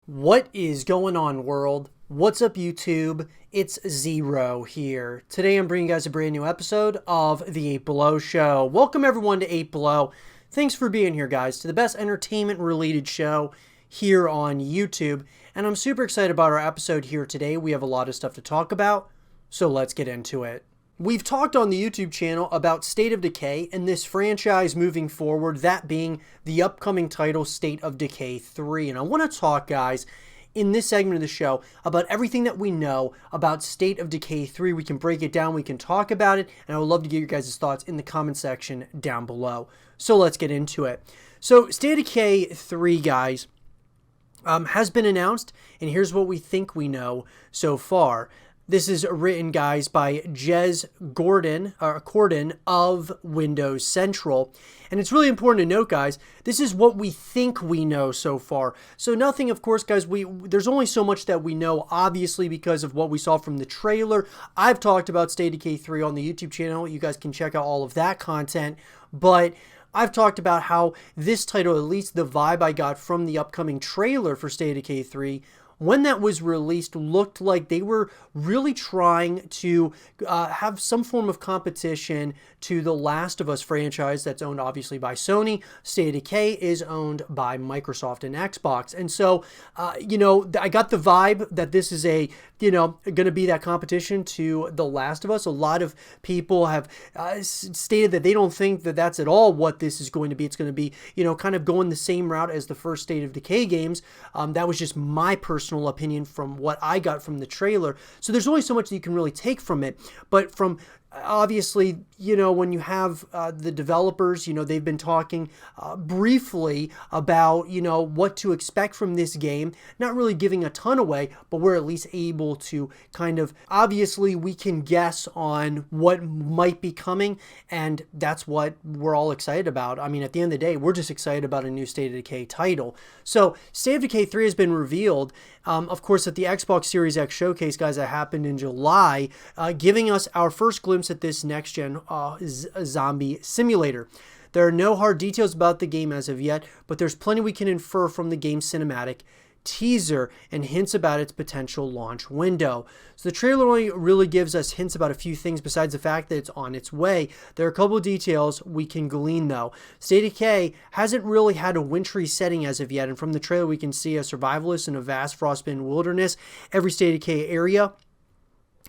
What is going on, world? What's up, YouTube? It's Zero here. Today I'm bringing you guys a brand new episode of the 8 Below Show. Welcome everyone to 8 Below. Thanks for being here, guys, to the best entertainment-related show here on YouTube. And I'm super excited about our episode here today. We have a lot of stuff to talk about, so let's get into it. We've talked on the YouTube channel about State of Decay and this franchise moving forward, that being the upcoming title State of Decay 3. And I want to talk, guys, in this segment of the show about everything that we know about State of Decay 3. We can break it down, we can talk about it, and I would love to get your guys' thoughts in the comment section down below. So let's get into it. So State of Decay 3, guys, has been announced, and here's what we think we know so far. This is written, guys, by Jez Corden of Windows Central. And it's really important to note, guys, this is what we think we know so far. So nothing, of course, guys, there's only so much that we know, obviously, because of what we saw from the trailer. I've talked about State of Decay 3 on the YouTube channel. You guys can check out all of that content. But I've talked about how this title, at least the vibe I got from the upcoming trailer for State of Decay 3, when that was released, looked like they were really trying to have some form of competition to the Last of Us franchise that's owned obviously by Sony. State of Decay is owned by Microsoft and Xbox. And so, I got the vibe that this is going to be that competition to The Last of Us. A lot of people have stated that they don't think that that's at all what this is going to be. It's going to be, kind of going the same route as the first State of Decay games. That was just my personal opinion from what I got from the trailer. So there's only so much that you can really take from it. But from obviously, when you have the developers, they've been talking briefly about, what to expect from this game, not really giving a ton away, but we're at least able to kind of, obviously, we can guess on what might be coming, and that's what we're all excited about. I mean, at the end of the day, we're just excited about a new State of Decay title. So, State of Decay 3 has been revealed, of course, at the Xbox Series X showcase, guys, that happened in July, giving us our first glimpse at this next-gen zombie simulator. There are no hard details about the game as of yet, but there's plenty we can infer from the game's cinematic teaser and hints about its potential launch window. So the trailer only really gives us hints about a few things besides the fact that it's on its way. There are a couple of details we can glean, though. State of Decay hasn't really had a wintry setting as of yet, and from the trailer we can see a survivalist in a vast frostbitten wilderness. Every State of Decay area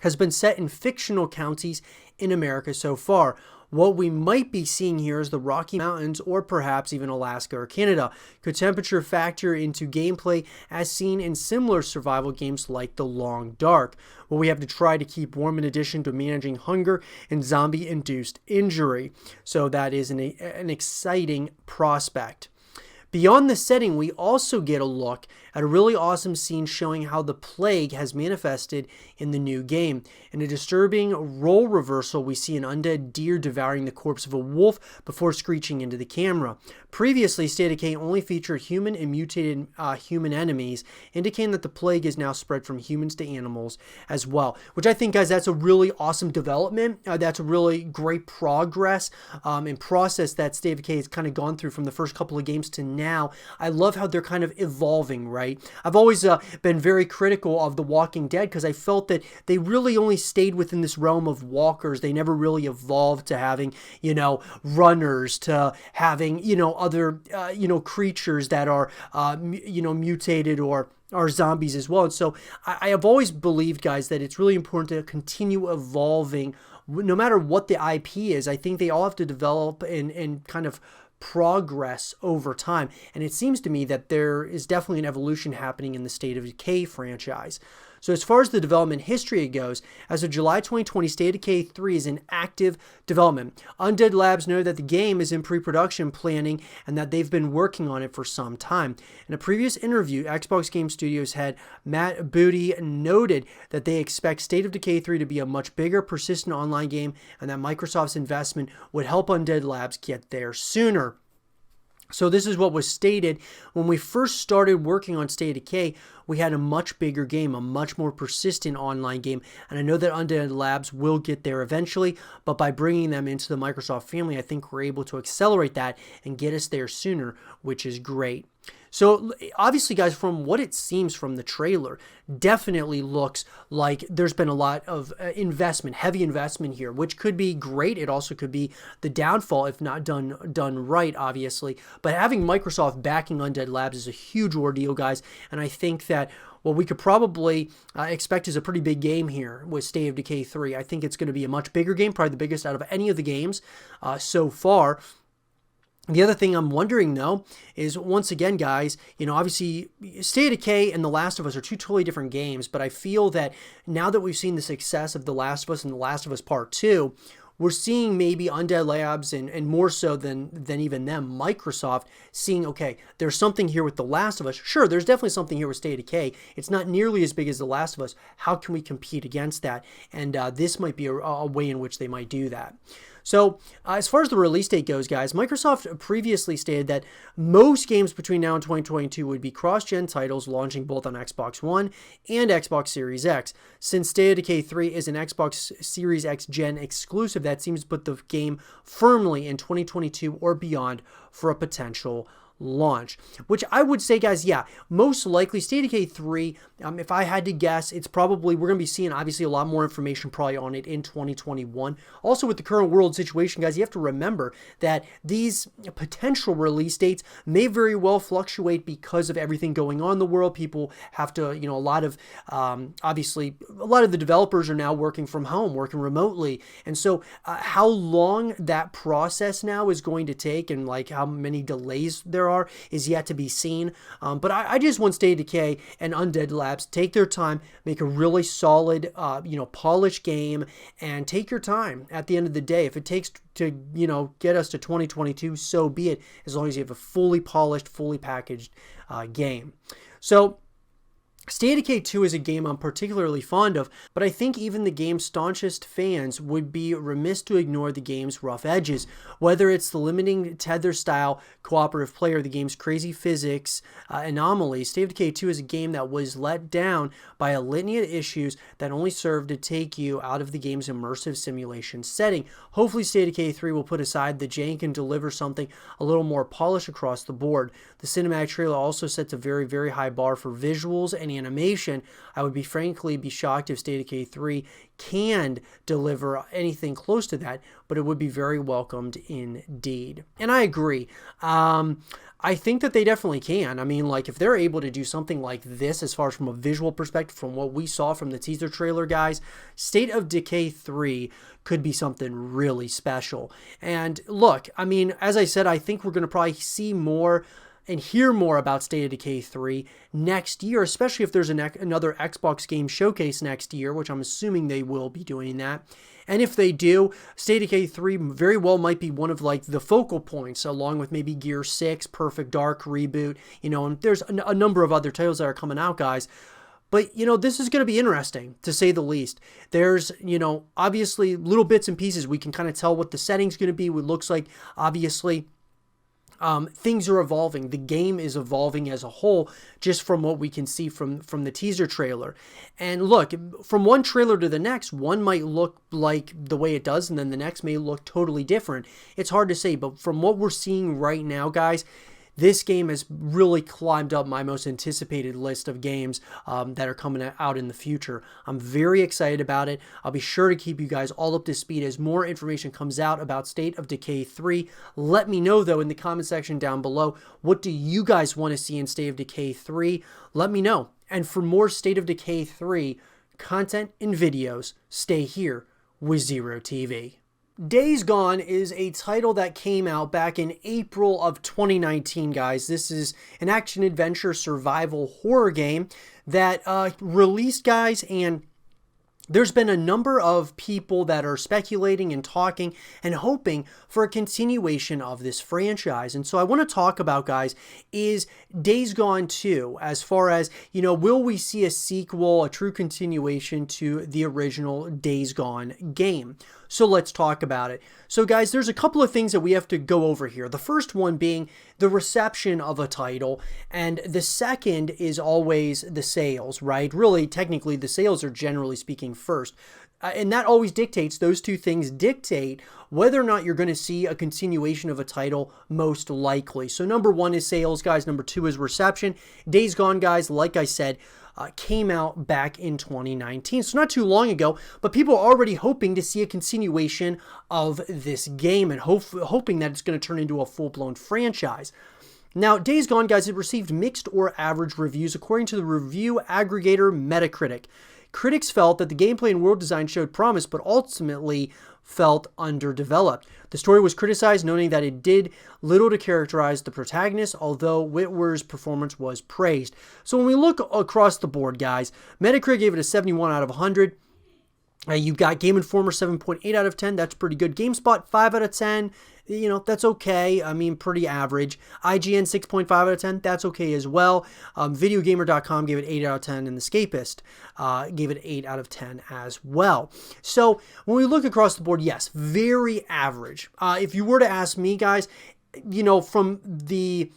has been set in fictional counties in America so far. What we might be seeing here is the Rocky Mountains or perhaps even Alaska or Canada. Could temperature factor into gameplay as seen in similar survival games like The Long Dark? Will we have to try to keep warm in addition to managing hunger and zombie-induced injury? So that is an exciting prospect. Beyond the setting, we also get a look at a really awesome scene showing how the plague has manifested in the new game. In a disturbing role reversal, we see an undead deer devouring the corpse of a wolf before screeching into the camera. Previously, State of Decay only featured human and mutated human enemies, indicating that the plague is now spread from humans to animals as well. Which I think, guys, that's a really awesome development. That's a really great progress and process that State of Decay has kind of gone through from the first couple of games to now. I love how they're kind of evolving, right? I've always been very critical of The Walking Dead because I felt that they really only stayed within this realm of walkers. They never really evolved to having, runners, to having, other, creatures that are, mutated or are zombies as well. And so I have always believed, guys, that it's really important to continue evolving no matter what the IP is. I think they all have to develop and kind of progress over time, and it seems to me that there is definitely an evolution happening in the State of Decay franchise. So as far as the development history goes, as of July 2020, State of Decay 3 is in active development. Undead Labs know that the game is in pre-production planning and that they've been working on it for some time. In a previous interview, Xbox Game Studios head Matt Booty noted that they expect State of Decay 3 to be a much bigger, persistent online game and that Microsoft's investment would help Undead Labs get there sooner. So this is what was stated. When we first started working on State of Decay, we had a much bigger game, a much more persistent online game, and I know that Undead Labs will get there eventually, but by bringing them into the Microsoft family, I think we're able to accelerate that and get us there sooner, which is great. So obviously, guys, from what it seems from the trailer, definitely looks like there's been a lot of investment, heavy investment here, which could be great. It also could be the downfall if not done right, obviously. But having Microsoft backing Undead Labs is a huge ordeal, guys. And I think that what we could probably expect is a pretty big game here with State of Decay 3. I think it's going to be a much bigger game, probably the biggest out of any of the games so far. The other thing I'm wondering, though, is once again, guys, obviously State of Decay and The Last of Us are two totally different games, but I feel that now that we've seen the success of The Last of Us and The Last of Us Part 2, we're seeing maybe Undead Labs and more so than even them, Microsoft, seeing, okay, there's something here with The Last of Us. Sure, there's definitely something here with State of Decay. It's not nearly as big as The Last of Us. How can we compete against that? And this might be a way in which they might do that. So as far as the release date goes, guys, Microsoft previously stated that most games between now and 2022 would be cross-gen titles launching both on Xbox One and Xbox Series X. Since State of Decay 3 is an Xbox Series X Gen exclusive, that seems to put the game firmly in 2022 or beyond for a potential launch, which I would say, guys, yeah, most likely State of Decay 3, if I had to guess, it's probably, we're going to be seeing obviously a lot more information probably on it in 2021. Also with the current world situation, guys, you have to remember that these potential release dates may very well fluctuate because of everything going on in the world. People have to, a lot of, obviously, a lot of the developers are now working from home, working remotely. And so how long that process now is going to take and like how many delays there is yet to be seen. But I just want State of Decay and Undead Labs take their time, make a really solid, polished game, and take your time. At the end of the day, if it takes to get us to 2022, so be it. As long as you have a fully polished, fully packaged game. So State of Decay 2 is a game I'm particularly fond of, but I think even the game's staunchest fans would be remiss to ignore the game's rough edges. Whether it's the limiting tether-style cooperative play or the game's crazy physics anomalies, State of Decay 2 is a game that was let down by a litany of issues that only served to take you out of the game's immersive simulation setting. Hopefully State of Decay 3 will put aside the jank and deliver something a little more polished across the board. The cinematic trailer also sets a very, very high bar for visuals and animation. I would frankly be shocked if State of Decay 3 can deliver anything close to that, but it would be very welcomed indeed. And I agree. I think that they definitely can. I mean, like, if they're able to do something like this as far as from a visual perspective, from what we saw from the teaser trailer, guys, State of Decay 3 could be something really special. And look, I mean, as I said, I think we're going to probably see more and hear more about State of Decay 3 next year, especially if there's another Xbox game showcase next year, which I'm assuming they will be doing that. And if they do, State of Decay 3 very well might be one of like the focal points, along with maybe Gear 6, Perfect Dark reboot, and there's a number of other titles that are coming out, guys. But, this is going to be interesting, to say the least. There's, obviously little bits and pieces. We can kind of tell what the setting's going to be. It looks like, obviously, things are evolving. The game is evolving as a whole, just from what we can see from the teaser trailer. And look, from one trailer to the next, one might look like the way it does, and then the next may look totally different. It's hard to say, but from what we're seeing right now, guys, this game has really climbed up my most anticipated list of games that are coming out in the future. I'm very excited about it. I'll be sure to keep you guys all up to speed as more information comes out about State of Decay 3. Let me know, though, in the comment section down below, what do you guys want to see in State of Decay 3? Let me know. And for more State of Decay 3 content and videos, stay here with Zero TV. Days Gone is a title that came out back in April of 2019, guys. This is an action-adventure survival horror game that released, guys, and there's been a number of people that are speculating and talking and hoping for a continuation of this franchise. And so I want to talk about, guys, is Days Gone 2, as far as, will we see a sequel, a true continuation to the original Days Gone game? So let's talk about it. So guys, there's a couple of things that we have to go over here. The first one being the reception of a title, and the second is always the sales, right? Really, technically, the sales are generally speaking first. and that always dictates, those two things dictate whether or not you're going to see a continuation of a title, most likely. So number one is sales, guys. Number two is reception. Days Gone, guys, like I said, came out back in 2019, so not too long ago, but people are already hoping to see a continuation of this game and hoping that it's going to turn into a full-blown franchise. Now, Days Gone, guys, it received mixed or average reviews according to the review aggregator Metacritic. Critics felt that the gameplay and world design showed promise, but ultimately felt underdeveloped. The story was criticized, noting that it did little to characterize the protagonist, although Whitwer's performance was praised. So when we look across the board, guys, Metacritic gave it a 71 out of 100. You've got Game Informer 7.8 out of 10. That's pretty good. GameSpot 5 out of 10. You know, that's okay. I mean, pretty average. IGN 6.5 out of 10. That's okay as well. Videogamer.com gave it 8 out of 10, and The Escapist gave it 8 out of 10 as well. So when we look across the board, yes, very average. If you were to ask me, guys, you know, from the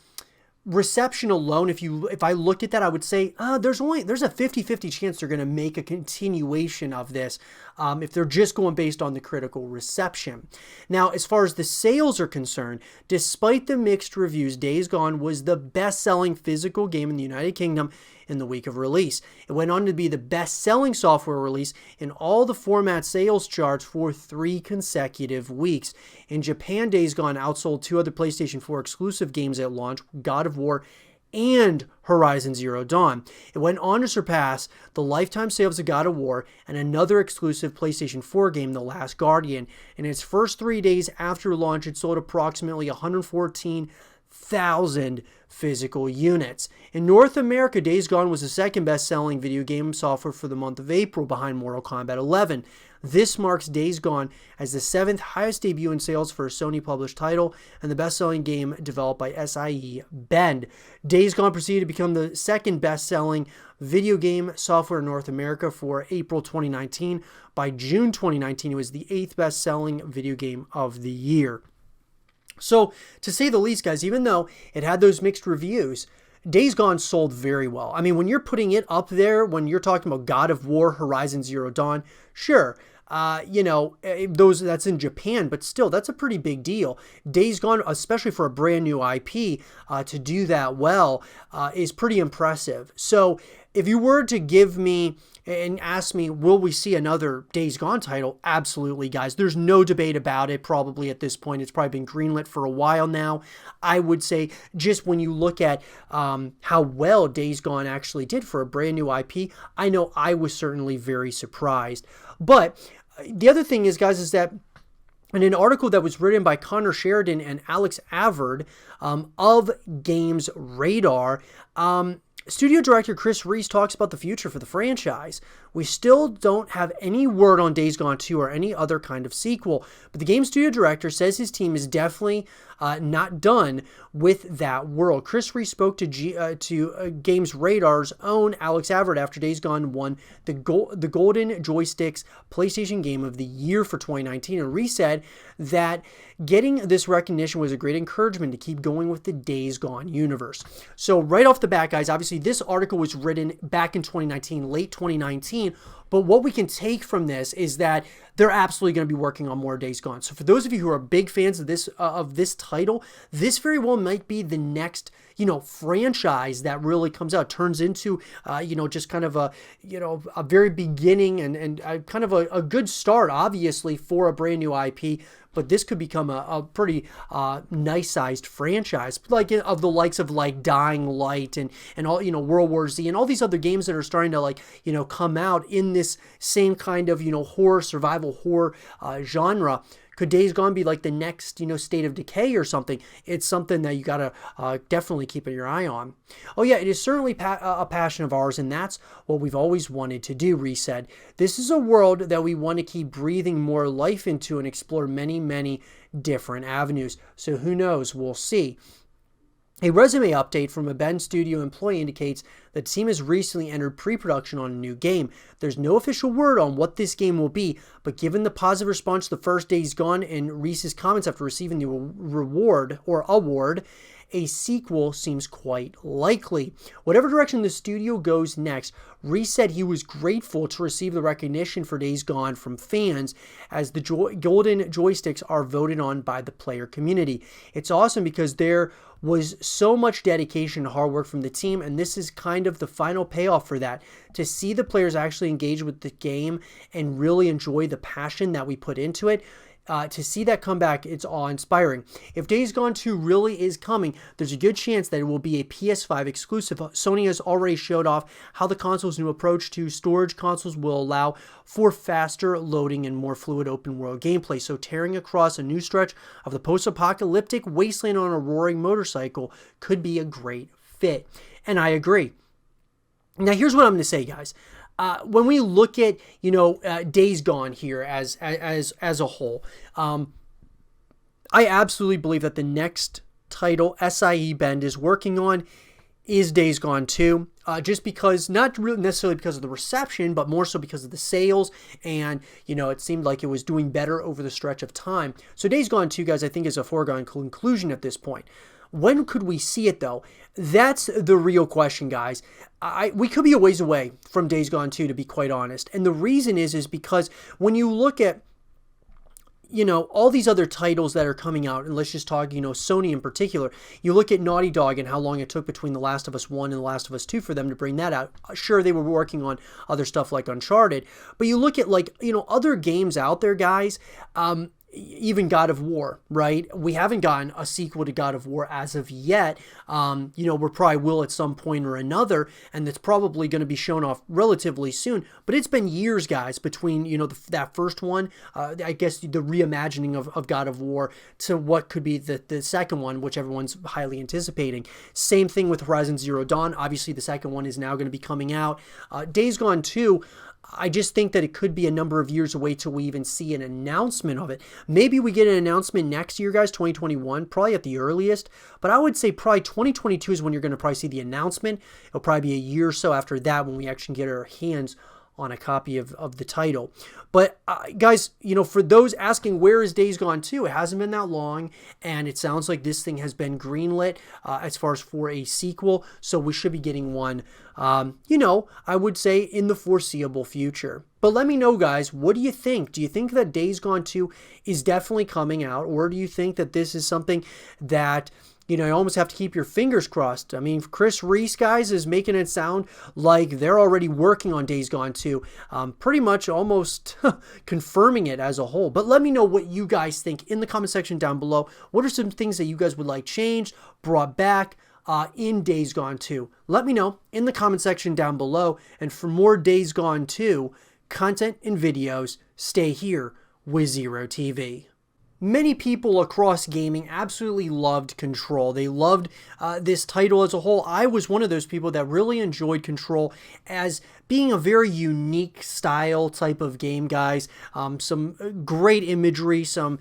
reception alone, if I looked at that, I would say there's a 50-50 chance they're going to make a continuation of this if they're just going based on the critical reception. Now, as far as the sales are concerned, despite the mixed reviews, Days Gone was the best-selling physical game in the United Kingdom in the week of release. It went on to be the best-selling software release in all the format sales charts for 3 consecutive weeks. In Japan, Days Gone outsold 2 other PlayStation 4 exclusive games at launch, God of War and Horizon Zero Dawn. It went on to surpass the lifetime sales of God of War and another exclusive PlayStation 4 game, The Last Guardian. In its first 3 days after launch, it sold approximately 114,000 physical units. In North America, Days Gone was the second best-selling video game software for the month of April, behind Mortal Kombat 11. This marks Days Gone as the 7th highest debut in sales for a Sony-published title and the best-selling game developed by SIE Bend. Days Gone proceeded to become the second best-selling video game software in North America for April 2019. By June 2019, it was the 8th best-selling video game of the year. So, to say the least, guys, even though it had those mixed reviews, Days Gone sold very well. I mean, when you're putting it up there, when you're talking about God of War, Horizon Zero Dawn, sure, you know, that's in Japan, but still, that's a pretty big deal. Days Gone, especially for a brand new IP, to do that well is pretty impressive. So, if you were to give me and ask me, will we see another Days Gone title? Absolutely, guys. There's no debate about it probably at this point. It's probably been greenlit for a while now. I would say just when you look at how well Days Gone actually did for a brand new IP, I know I was certainly very surprised. But the other thing is, guys, is that in an article that was written by Connor Sheridan and Alex Avard of Games Radar, studio director Chris Reese talks about the future for the franchise. We still don't have any word on Days Gone 2 or any other kind of sequel, but the game studio director says his team is definitely not done with that world. Chris Reese spoke to Games Radar's own Alex Avard after Days Gone won the Golden Joysticks PlayStation Game of the Year for 2019, and Reese said that getting this recognition was a great encouragement to keep going with the Days Gone universe. So right off the bat, guys, obviously this article was written back in 2019, late 2019, but what we can take from this is that they're absolutely going to be working on more Days Gone. So for those of you who are big fans of this title, this very well might be the next, you know, franchise that really comes out, turns into, you know, just kind of a, you know, a very beginning and kind of a good start, obviously, for a brand new IP. But this could become a pretty nice-sized franchise, like of the likes of like Dying Light and all, you know, World War Z and all these other games that are starting to, like, you know, come out in this same kind of, you know, horror, survival horror genre. Could Days Gone be like the next, you know, State of Decay or something? It's something that you gotta definitely keep your eye on. Oh yeah, it is certainly a passion of ours, and that's what we've always wanted to do, Reese said. This is a world that we want to keep breathing more life into and explore many, many different avenues. So who knows? We'll see. A resume update from a Bend Studio employee indicates that the team has recently entered pre-production on a new game. There's no official word on what this game will be, but given the positive response to the first Days Gone and Reese's comments after receiving the award, a sequel seems quite likely. Whatever direction the studio goes next, Reese said he was grateful to receive the recognition for Days Gone from fans, as the golden joysticks are voted on by the player community. It's awesome because there was so much dedication and hard work from the team, and this is kind of the final payoff for that. To see the players actually engage with the game and really enjoy the passion that we put into it, to see that come back, it's awe-inspiring. If Days Gone 2 really is coming, there's a good chance that it will be a PS5 exclusive. Sony has already showed off how the console's new approach to storage consoles will allow for faster loading and more fluid open-world gameplay. So tearing across a new stretch of the post-apocalyptic wasteland on a roaring motorcycle could be a great fit. And I agree. Now, here's what I'm going to say, guys. When we look at, Days Gone here as a whole, I absolutely believe that the next title SIE Bend is working on is Days Gone 2. Just because, not really necessarily because of the reception, but more so because of the sales, and, it seemed like it was doing better over the stretch of time. So Days Gone 2, guys, I think is a foregone conclusion at this point. When could we see it, though? That's the real question, guys. We could be a ways away from Days Gone 2, to be quite honest. And the reason is because when you look at, all these other titles that are coming out, and let's just talk, Sony in particular, you look at Naughty Dog and how long it took between The Last of Us 1 and The Last of Us 2 for them to bring that out. Sure, they were working on other stuff like Uncharted, but you look at, other games out there, guys, even God of War, right? We haven't gotten a sequel to God of War as of yet. We probably will at some point or another, and it's probably going to be shown off relatively soon. But it's been years, guys, between, that first one, I guess the reimagining of God of War, to what could be the second one, which everyone's highly anticipating. Same thing with Horizon Zero Dawn. Obviously, the second one is now going to be coming out. Days Gone 2, I just think that it could be a number of years away till we even see an announcement of it. Maybe we get an announcement next year, guys, 2021, probably at the earliest. But I would say probably 2022 is when you're going to probably see the announcement. It'll probably be a year or so after that when we actually get our hands on a copy of the title. But guys, for those asking where is Days Gone 2, it hasn't been that long, and it sounds like this thing has been greenlit as far as for a sequel, so we should be getting one, I would say in the foreseeable future. But let me know, guys, what do you think? Do you think that Days Gone 2 is definitely coming out, or do you think that this is something that you almost have to keep your fingers crossed? I mean, Chris Reese, guys, is making it sound like they're already working on Days Gone 2, pretty much almost confirming it as a whole. But let me know what you guys think in the comment section down below. What are some things that you guys would like changed, brought back in Days Gone 2? Let me know in the comment section down below. And for more Days Gone 2 content and videos, stay here with Zero TV. Many people across gaming absolutely loved Control. They loved this title as a whole. I was one of those people that really enjoyed Control as being a very unique style type of game, guys. Some great imagery, some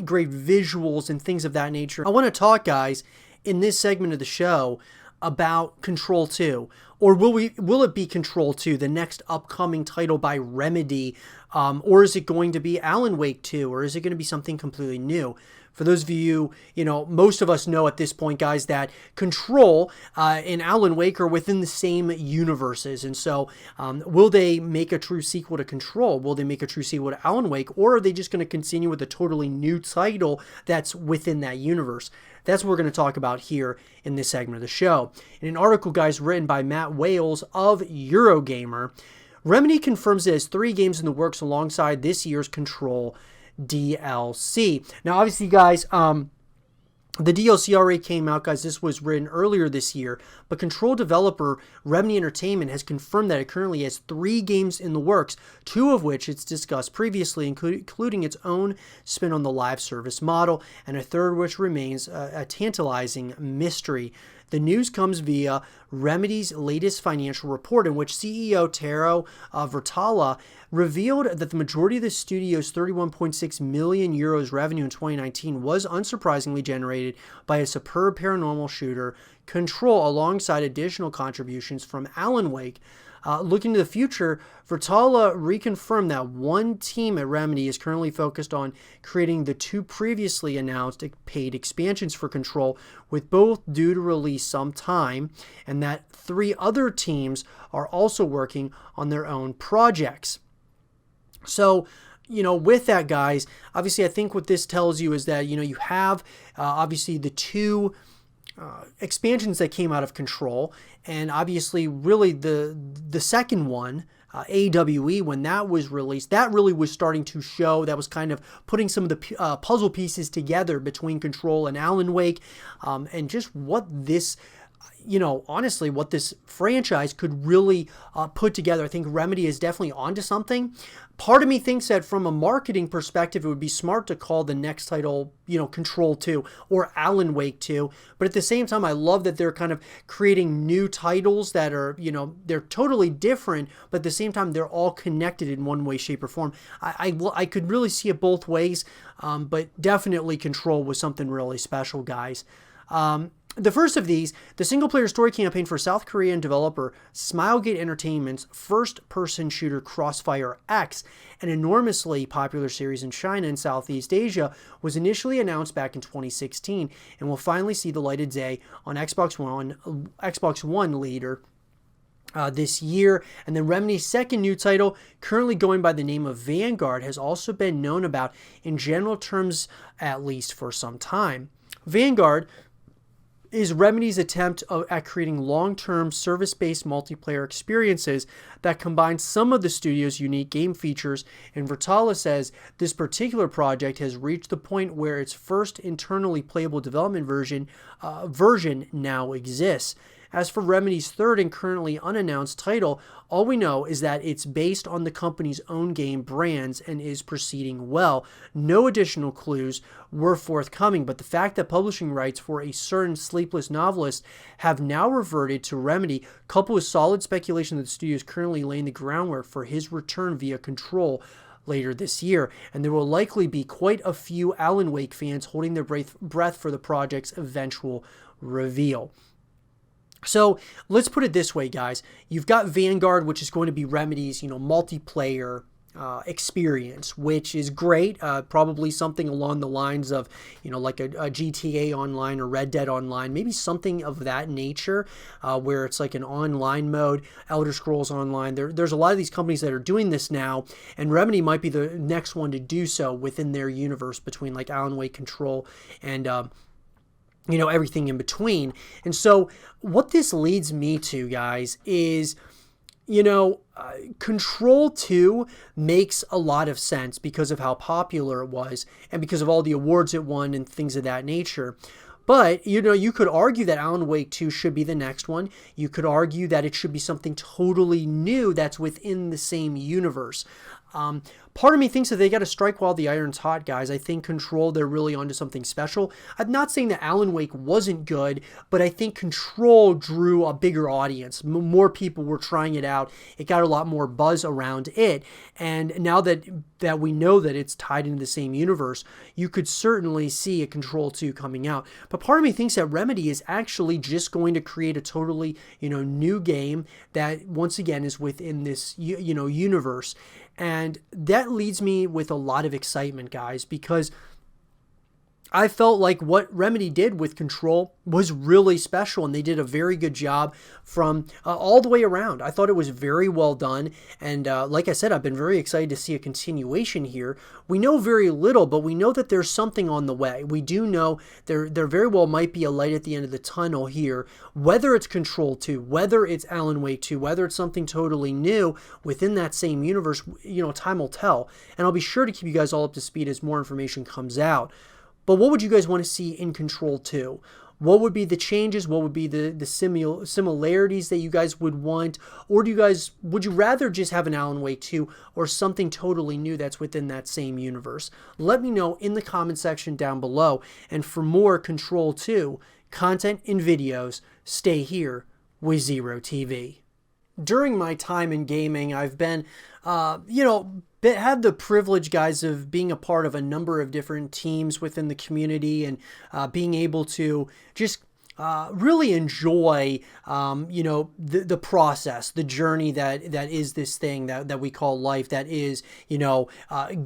great visuals and things of that nature. I want to talk, guys, in this segment of the show about Control 2. Or will it be Control 2, the next upcoming title by Remedy? Or is it going to be Alan Wake 2? Or is it going to be something completely new? For those of you, most of us know at this point, guys, that Control and Alan Wake are within the same universes. And so will they make a true sequel to Control? Will they make a true sequel to Alan Wake? Or are they just going to continue with a totally new title that's within that universe? That's what we're going to talk about here in this segment of the show. In an article, guys, written by Matt Wales of Eurogamer, Remedy confirms it has 3 games in the works alongside this year's Control DLC. Now, obviously, guys, the DLC already came out, guys. This was written earlier this year, but Control developer Remedy Entertainment has confirmed that it currently has 3 games in the works, 2 of which it's discussed previously, including its own spin on the live service model, and a third which remains a tantalizing mystery. The news comes via Remedy's latest financial report, in which CEO Tero Virtala revealed that the majority of the studio's 31.6 million euros revenue in 2019 was unsurprisingly generated by a superb paranormal shooter, Control, alongside additional contributions from Alan Wake. Looking to the future, Virtala reconfirmed that one team at Remedy is currently focused on creating the 2 previously announced paid expansions for Control, with both due to release sometime, and that 3 other teams are also working on their own projects. So, with that, guys, obviously I think what this tells you is that, you have obviously the 2 expansions that came out of Control, and obviously really the second one, AWE, when that was released, that really was starting to show, that was kind of putting some of the puzzle pieces together between Control and Alan Wake, and just what this, honestly, what this franchise could really put together. I think Remedy is definitely onto something. Part of me thinks that from a marketing perspective, it would be smart to call the next title, Control 2 or Alan Wake 2. But at the same time, I love that they're kind of creating new titles that are, they're totally different, but at the same time, they're all connected in one way, shape, or form. I could really see it both ways, but definitely Control was something really special, guys. The first of these, the single-player story campaign for South Korean developer Smilegate Entertainment's first-person shooter Crossfire X, an enormously popular series in China and Southeast Asia, was initially announced back in 2016 and will finally see the light of day on Xbox One later this year. And then Remedy's second new title, currently going by the name of Vanguard, has also been known about in general terms, at least for some time. Vanguard is Remedy's attempt at creating long-term service-based multiplayer experiences that combine some of the studio's unique game features, and Virtala says this particular project has reached the point where its first internally playable development version now exists. As for Remedy's third and currently unannounced title, all we know is that it's based on the company's own game brands and is proceeding well. No additional clues were forthcoming, but the fact that publishing rights for a certain Sleepless Novelist have now reverted to Remedy, coupled with solid speculation that the studio is currently laying the groundwork for his return via Control later this year, and there will likely be quite a few Alan Wake fans holding their breath for the project's eventual reveal. So let's put it this way, guys. You've got Vanguard, which is going to be Remedy's, multiplayer experience, which is great. Probably something along the lines of, like a GTA Online or Red Dead Online, maybe something of that nature, where it's like an online mode, Elder Scrolls Online. There's a lot of these companies that are doing this now, and Remedy might be the next one to do so within their universe between like Alan Wake, Control, and everything in between. And so what this leads me to, guys, is, Control 2 makes a lot of sense because of how popular it was and because of all the awards it won and things of that nature. But, you could argue that Alan Wake 2 should be the next one. You could argue that it should be something totally new that's within the same universe. Part of me thinks that they got to strike while the iron's hot, guys. I think Control, they're really onto something special. I'm not saying that Alan Wake wasn't good, but I think Control drew a bigger audience. More people were trying it out. It got a lot more buzz around it. And now that we know that it's tied into the same universe, you could certainly see a Control 2 coming out. But part of me thinks that Remedy is actually just going to create a totally, new game that, once again, is within this, universe. And that leads me with a lot of excitement, guys, because I felt like what Remedy did with Control was really special, and they did a very good job from all the way around. I thought it was very well done, and like I said, I've been very excited to see a continuation here. We know very little, but we know that there's something on the way. We do know there very well might be a light at the end of the tunnel here, whether it's Control 2, whether it's Alan Wake 2, whether it's something totally new within that same universe, time will tell. And I'll be sure to keep you guys all up to speed as more information comes out. But what would you guys want to see in Control 2? What would be the changes? What would be the similarities that you guys would want? Or would you rather just have an Alan Wake 2 or something totally new that's within that same universe? Let me know in the comment section down below. And for more Control 2 content and videos, stay here with Zero TV. During my time in gaming, I've been, had the privilege, guys, of being a part of a number of different teams within the community and being able to just really enjoy, the process, the journey that is this thing that we call life, that is,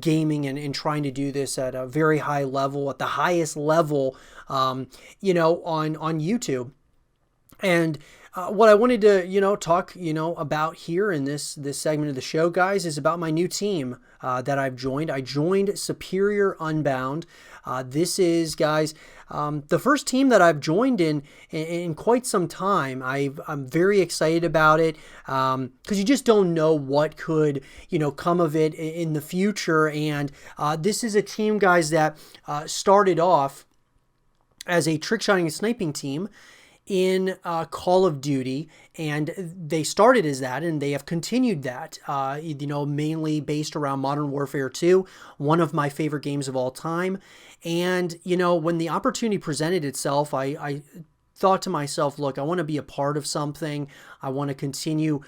gaming and trying to do this at a very high level, at the highest level, on YouTube. And what I wanted to, talk, about here in this segment of the show, guys, is about my new team that I've joined. I joined Superior Unbound. This is, guys, the first team that I've joined in quite some time. I'm very excited about it because you just don't know what could, come of it in the future. And this is a team, guys, that started off as a trick shotting and sniping team in Call of Duty, and they started as that, and they have continued that, mainly based around Modern Warfare 2, one of my favorite games of all time. And, when the opportunity presented itself, I thought to myself, look, I want to be a part of something. I want to continue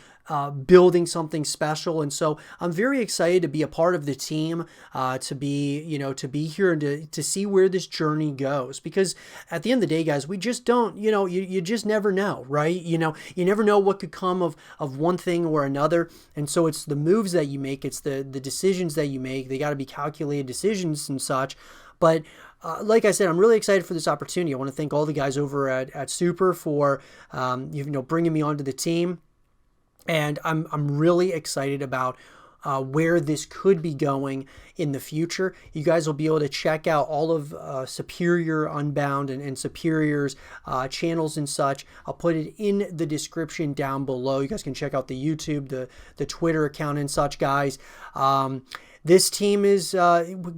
building something special. And so I'm very excited to be a part of the team, to be here and to see where this journey goes. Because at the end of the day, guys, we just don't, you just never know, right? You never know what could come of one thing or another. And so it's the moves that you make. It's the decisions that you make. They got to be calculated decisions and such. But like I said, I'm really excited for this opportunity. I want to thank all the guys over at Super for bringing me onto the team, and I'm really excited about where this could be going in the future. You guys will be able to check out all of Superior Unbound and Superior's channels and such. I'll put it in the description down below. You guys can check out the YouTube, the Twitter account and such, guys. This team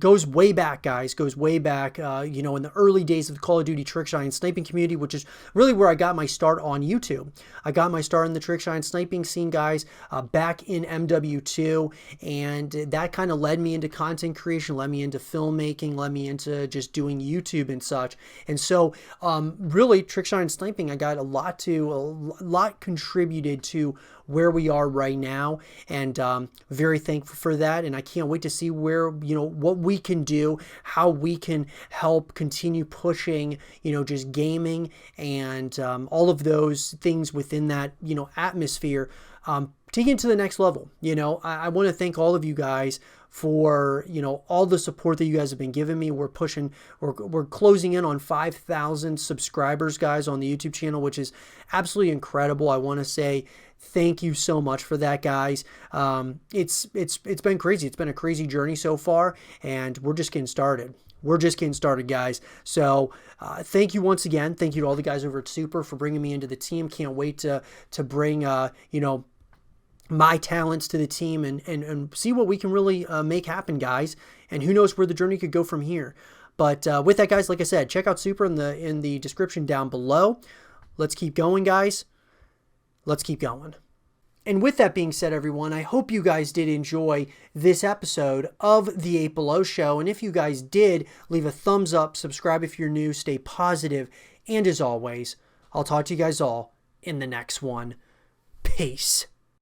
goes way back, guys, goes way back, in the early days of the Call of Duty trick shotting and sniping community, which is really where I got my start on YouTube. I got my start in the trick shotting and sniping scene, guys, back in MW2, and that kind of led me into content creation, led me into filmmaking, led me into just doing YouTube and such. And so, really, trick shotting and sniping, I got a lot contributed to where we are right now, and very thankful for that. And I can't wait to see where, what we can do, how we can help continue pushing, just gaming and all of those things within that, atmosphere, taking it to the next level. I want to thank all of you guys for, all the support that you guys have been giving me. We're closing in on 5,000 subscribers, guys, on the YouTube channel, which is absolutely incredible. I want to say thank you so much for that, guys. It's been crazy. It's been a crazy journey so far, and we're just getting started. We're just getting started, guys. So thank you once again. Thank you to all the guys over at Super for bringing me into the team. Can't wait to bring, my talents to the team and see what we can really make happen, guys. And who knows where the journey could go from here. But with that, guys, like I said, check out Super in the description down below. Let's keep going, guys. Let's keep going. And with that being said, everyone, I hope you guys did enjoy this episode of the 8 Below Show. And if you guys did, leave a thumbs up, subscribe if you're new, stay positive, and as always, I'll talk to you guys all in the next one. Peace.